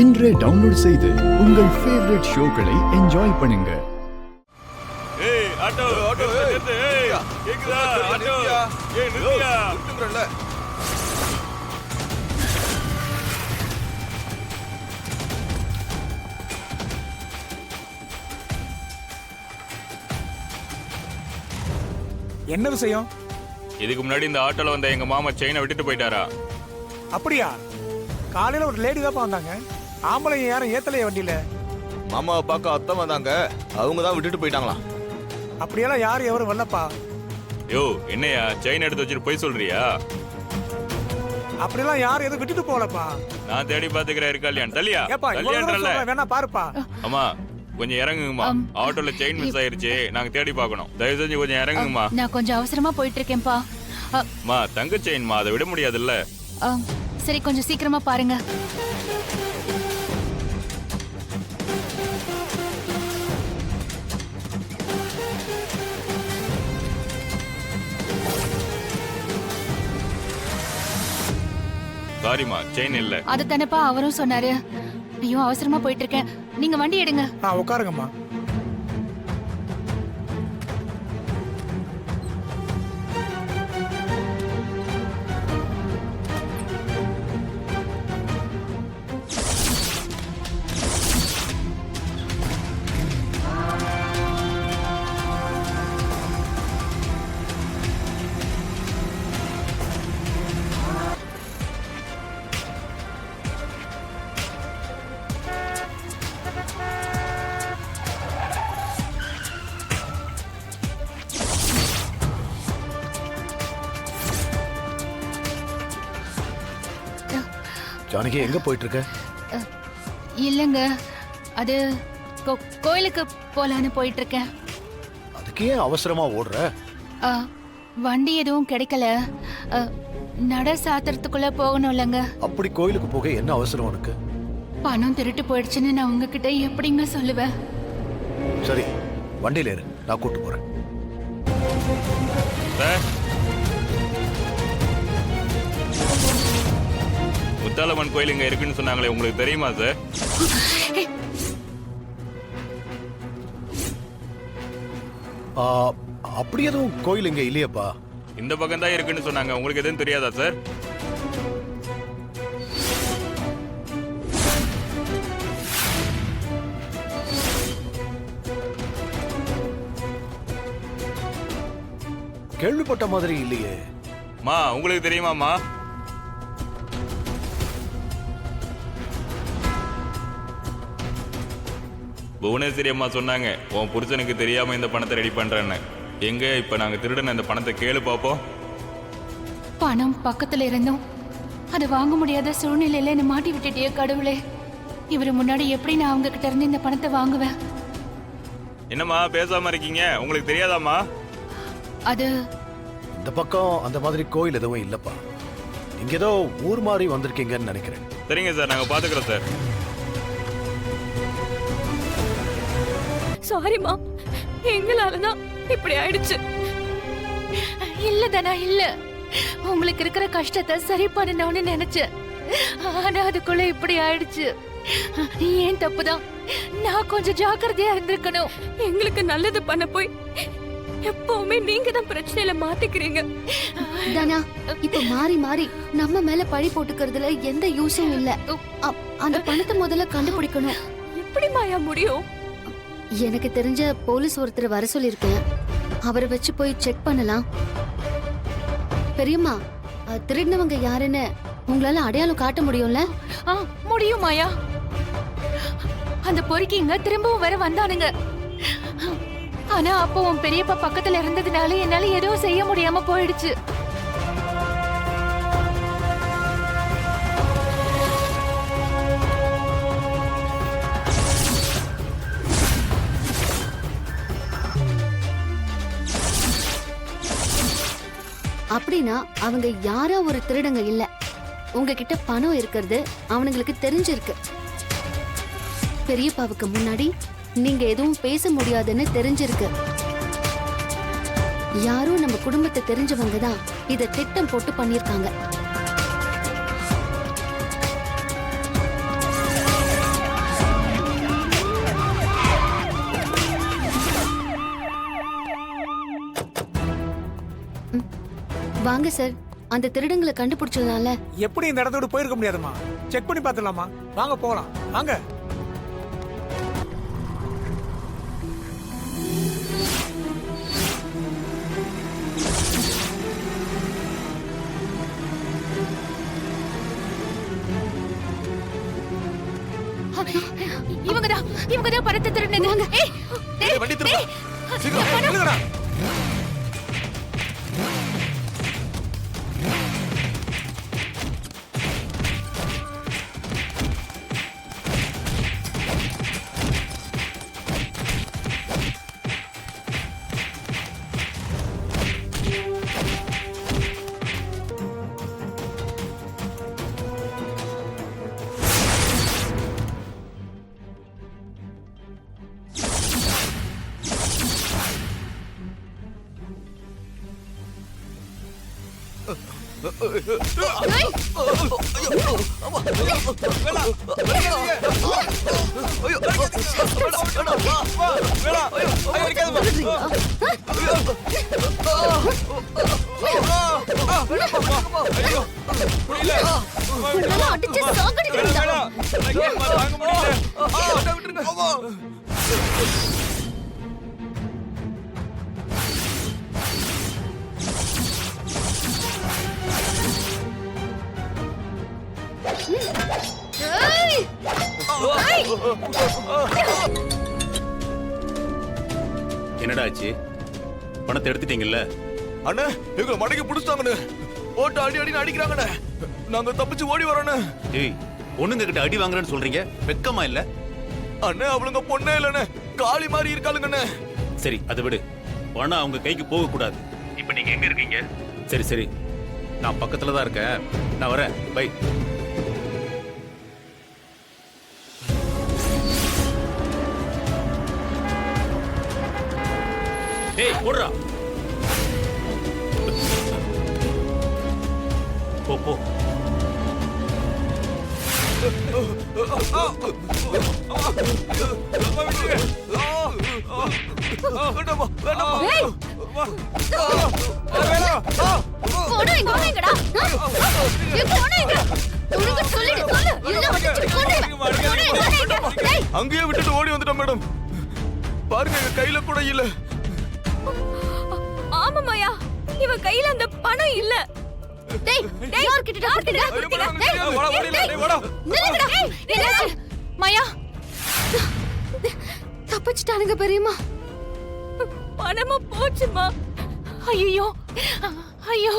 இன்றே டவுன்லோட் செய்து உங்கள் ஃபேவரட் ஷோக்களை என்ஜாய் பண்ணுங்க. ஏய் ஆட்டோ ஆட்டோ நிறுத்து. ஏய் கேக்குதா ஆட்டோ? ஏய் நிறுத்தியா? நிறுத்துறல. என்ன விஷயம்? இதுக்கு முன்னாடி இந்த ஆட்டோல வந்த எங்க மாமா செயினை விட்டுட்டு போயிட்டாரா? அப்படியா? காலையில ஒரு லேடி தான் வந்தாங்க. ஆம்பளைங்க யாரும் ஏத்தலையே வண்டியில. மாமாவை பார்க்க அத்தை வந்தாங்க, அவங்க தான் விட்டுட்டு போயிட்டாங்களா? அப்படியெல்லாம் யாரும் எவரும் வரலப்பா. யோ என்னையா செயின் எடுத்து வச்சுட்டு போய் சொல்றியா? அப்படியெல்லாம் யாரும் எதுவும் விட்டுட்டு போகலப்பா. நான் தேடி பாத்துக்கிறேன் இருக்கா இல்லையான்னு. தள்ளியா ஏப்பா தள்ளியான்றல. வேணா பாருப்பா. அம்மா கொஞ்சம் இறங்குங்கம்மா. ஆட்டோல செயின் மிஸ் ஆயிருச்சு, நாங்க தேடி பார்க்கணும். தயவு செஞ்சு கொஞ்சம் இறங்குங்கம்மா. நான் கொஞ்சம் அவசரமா போயிட்டு இருக்கேன்ப்பா. அம்மா தங்க செயின்மா, அதை விட முடியாதுல்ல. சரி கொஞ்சம் சீக்கிரமா பாருங்க. சாரிமா செயின் இல்ல. அது தானேப்பா அவரும் சொன்னாரு. ஐயோ அவசரமா போயிட்டு இருக்கேன், நீங்க வண்டி எடுங்க. உட்காருங்கம்மா. ஜானகி எங்க போயிட்டு இருக்க? இல்லங்க, அது கோயிலுக்கு போலான்னு போயிட்டு இருக்கேன். அதுக்கு ஏன் அவசரமா ஓடுற? வண்டி எதுவும் கிடைக்கல, நட சாத்திரத்துக்குள்ள போகணும்லங்க. அப்படி கோயிலுக்கு போக என்ன அவசரம் உனக்கு? பணம் திருட்டு போயிடுச்சுன்னு நான் உங்ககிட்ட எப்படிங்க சொல்லுவேன்? சரி வண்டியில ஏறு, நான் கூட்டு போறேன். முத்தாலம்மன் கோயில் இங்க இருக்குன்னு சொன்னாங்களே, உங்களுக்கு தெரியுமா சார்? அப்படி எதுவும் கோயில் இங்க இல்லையப்பா. இந்த பக்கம் தான் இருக்குன்னு சொன்னாங்க, உங்களுக்கு எதுவும் தெரியாதா சார்? கேள்விப்பட்ட மாதிரி இல்லையே. மா உங்களுக்கு தெரியுமாமா? புவனேஸ்வரி அம்மா சொன்னாங்க உன் புருஷனுக்கு தெரியாம இந்த பணத்தை ரெடி பண்றேன்னு. எங்க இப்ப நாங்க திருடன இந்த பணத்தை கேளு பாப்போம். பணம் பக்கத்துல இருந்தும் அதை வாங்க முடியாத சூழ்நிலையில என்ன மாட்டி விட்டுட்டே கடவுளே. இவரு முன்னாடி எப்படி நான் அவங்க கிட்ட இருந்து இந்த பணத்தை வாங்குவேன்? என்னம்மா பேசாம இருக்கீங்க, உங்களுக்கு தெரியாதாம்மா? அது இந்த பக்கம் அந்த மாதிரி கோயில் எதுவும் இல்லப்பா. இங்க ஏதோ ஊர் மாறி வந்திருக்கீங்கன்னு நினைக்கிறேன். சரிங்க சார், நாங்க பாத்துக்கிறோம் சார். சாரிமா, எங்களாலதான் இப்படி ஆயிடுச்சு. இல்ல தானா, இல்ல உங்களுக்கு இருக்கிற கஷ்டத்தை சரி பண்ணணும்னு நினைச்சேன். ஆனா அதுக்குள்ள இப்படி ஆயிடுச்சு. ஏன் தப்புதான், நான் கொஞ்சம் ஜாக்கிரதையா இருந்திருக்கணும். எங்களுக்கு நல்லது பண்ண போய் எப்பவுமே நீங்க தான் பிரச்சனையில மாட்டிக்கிறீங்க. தானா, இப்ப மாறி மாறி நம்ம மேல பழி போட்டுக்கிறதுல எந்த யூஸும் இல்ல. அந்த பணத்தை முதல்ல கண்டுபிடிக்கணும். எப்படி மாயா முடியும்? எனக்கு தெரிஞ்ச போலீஸ் ஒருத்தர் வர சொல்லிருக்கேன். அவரை வச்சு போய் செக் பண்ணலாம். பெரியம்மா, திருடினவங்க யாருன்னு உங்களால அடையாளம் காட்ட முடியும்ல? முடியும் மாயா. அந்த பொறுக்கிங்க திரும்பவும் வர வந்தானுங்க. ஆனா அப்போ உன் பெரியப்பா பக்கத்துல இருந்ததுனால என்னால எதுவும் செய்ய முடியாம போயிடுச்சு. அப்படின்னா அவங்க யாரோ ஒரு திருடங்க இல்ல. உங்ககிட்ட பணம் இருக்கிறது அவனுங்களுக்கு தெரிஞ்சிருக்கு. பெரியப்பாவுக்கு முன்னாடி நீங்க எதுவும் பேச முடியாதுன்னு தெரிஞ்சிருக்கு. யாரும் நம்ம குடும்பத்தை தெரிஞ்சவங்க தான் இத திட்டம் போட்டு பண்ணிருக்காங்க. வாங்க சார், அந்த திருடங்களை கண்டுபிடிச்சதுனால எப்படி இந்த இடத்த விட்டு போயிருக்க முடியாதுமா. செக் பண்ணி பார்த்துடலாமா? வாங்க போகலாம், வாங்க. இவங்கதான் பணத்தை திருடுனது. ஏய், வண்டி திரும்ப சீக்கிரம் நில்லுங்கடா. உங்களெல்லாம் அடிச்சு சாகடிக்கிறேன்டா. ஏய்! என்னடா ஆச்சு? பணத்தை எடுத்துட்டீங்கல்ல? அண்ணே எங்களை மடக்கி பிடிச்சிட்டாங்கண்ணே. போட்டு அடி அடின்னு அடிக்கிறாங்கண்ணே. நாங்க தப்பிச்சு ஓடி வரோண்ணே. ஏய், பொண்ணுங்க கிட்ட அடி வாங்குறேன்னு சொல்றீங்க, வெக்கமா இல்ல? அண்ணே அவளுங்க பொண்ணே இல்லண்ணே, காளி மாதிரி இருக்காளுங்கண்ணே. சரி, அதை விடு. பணம் அவங்க கைக்கு போக கூடாது. இப்ப நீங்க எங்க இருக்கீங்க? சரி சரி, நான் பக்கத்துல தான் இருக்கேன். நான் வரேன், பை. ஏய், ஓடுறா. போ போ. வேண்டாமா வேண்டாமா. ஏய்! போடா, இங்க வாங்கடா. எங்க போனீங்க? உனக்கு சொல்லிடு, சொல்லு. இல்ல வந்து கொண்டு. டேய், அங்கேயே விட்டுட்டு ஓடி வந்துட்டோம் மேடம். பாருங்க எங்க கையில கூட இல்ல. ஆமா மாயா, இவ கையில அந்த பணம் இல்ல. டேய், யார்கிட்ட கொடுத்தீங்க? டேய், வாடா, ஓடிடலாம், டேய், வாடா. நில்லுங்கடா. என்னாச்சு? மாயா, தப்பிச்சிட்டானுங்க பெரியம்மா. பணமும் போச்சுமா. ஐயோ, ஐயோ,